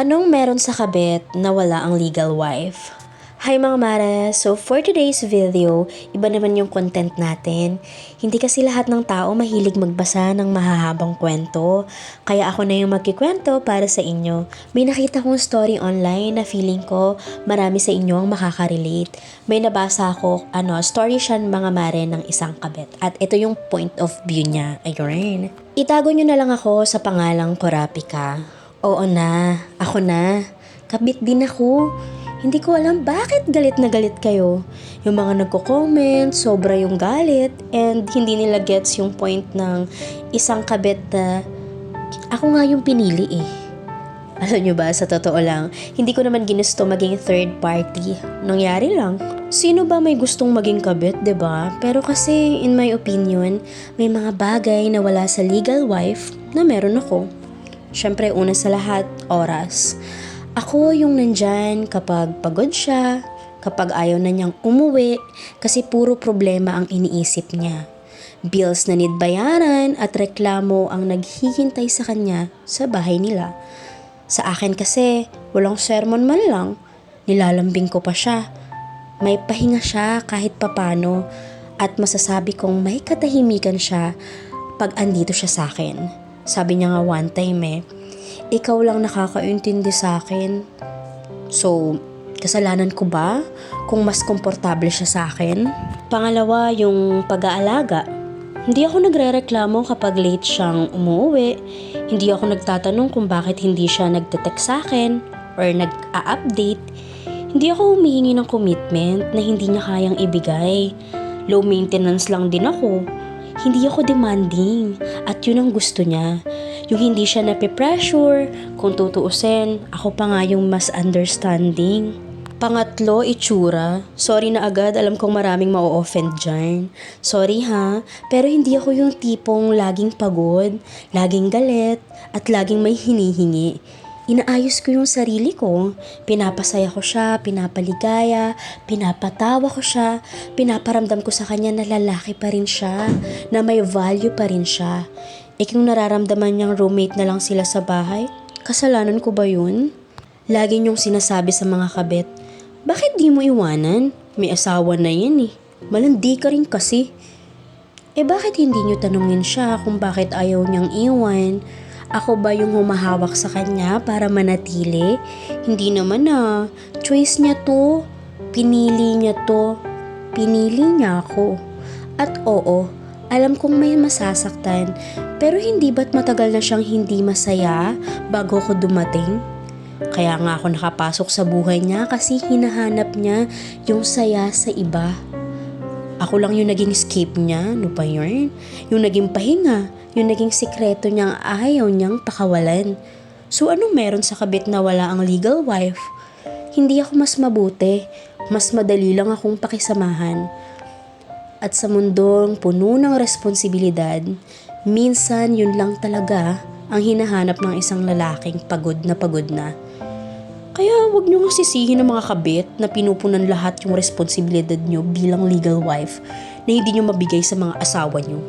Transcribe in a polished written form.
Anong meron sa kabit na wala ang legal wife? Hi mga mare! So for today's video, iba naman yung content natin. Hindi kasi lahat ng tao mahilig magbasa ng mahahabang kwento. Kaya ako na yung magkikwento para sa inyo. May nakita kong story online na feeling ko marami sa inyo ang makaka-relate. May nabasa ako, story siya mga mare ng isang kabit. At ito yung point of view niya. Ayun. Itago nyo na lang ako sa pangalang Kurapika. Oo na, ako na. Kabit din ako. Hindi ko alam bakit galit na galit kayo. Yung mga nagko-comment, sobra yung galit, and hindi nila gets yung point ng isang kabit na ako nga yung pinili eh. Alam nyo ba, sa totoo lang, hindi ko naman ginusto maging third party. Nangyari lang. Sino ba may gustong maging kabit, 'di ba? Pero kasi, in my opinion, may mga bagay na wala sa legal wife na meron ako. Siyempre, una sa lahat, oras. Ako yung nandyan kapag pagod siya, kapag ayaw na niyang umuwi, kasi puro problema ang iniisip niya. Bills na need bayaran at reklamo ang naghihintay sa kanya sa bahay nila. Sa akin kasi, walang sermon man lang. Nilalambing ko pa siya. May pahinga siya kahit papano at masasabi kong may katahimikan siya pag andito siya sa akin. Sabi niya nga one time ikaw lang nakakaintindi sa akin. So, kasalanan ko ba kung mas komportable siya sa akin? Pangalawa, yung pag-aalaga. Hindi ako nagrereklamo kapag late siyang umuwi. Hindi ako nagtatanong kung bakit hindi siya nagte-text sa akin or nag-a-update. Hindi ako humihingi ng commitment na hindi niya kayang ibigay. Low maintenance lang din ako. Hindi ako demanding at yun ang gusto niya. Yung hindi siya nape-pressure, kung tutuusin, ako pa nga yung mas understanding. Pangatlo, itsura. Sorry na agad, alam kong maraming ma-offend dyan. Sorry ha, pero hindi ako yung tipong laging pagod, laging galit, at laging may hinihingi. Inaayos ko yung sarili ko. Pinapasaya ko siya, pinapaligaya, pinapatawa ko siya, pinaparamdam ko sa kanya na lalaki pa rin siya, na may value pa rin siya. Kung nararamdaman niyang roommate na lang sila sa bahay, kasalanan ko ba yun? Lagi niyong sinasabi sa mga kabit, bakit di mo iwanan? May asawa na yan eh. Malandi ka rin kasi. Bakit hindi niyo tanungin siya kung bakit ayaw niyang iwan? Ako ba yung humahawak sa kanya para manatili? Hindi naman choice niya to. Pinili niya to. Pinili niya ako. At oo, alam kong may masasaktan, pero hindi ba't matagal na siyang hindi masaya bago ko dumating? Kaya nga ako nakapasok sa buhay niya kasi hinahanap niya yung saya sa iba. Ako lang yung naging escape niya, ano pa yun? Yung naging pahinga, yung naging sikreto niyang ayaw niyang pakawalan. So anong meron sa kabit na wala ang legal wife? Hindi ako mas mabuti, mas madali lang akong pakisamahan. At sa mundong puno ng responsibilidad, minsan yun lang talaga ang hinahanap ng isang lalaking pagod na pagod na. Kaya wag nyo nga sisihin ng mga kabit na pinupunan lahat yung responsibilidad nyo bilang legal wife na hindi nyo mabigay sa mga asawa nyo.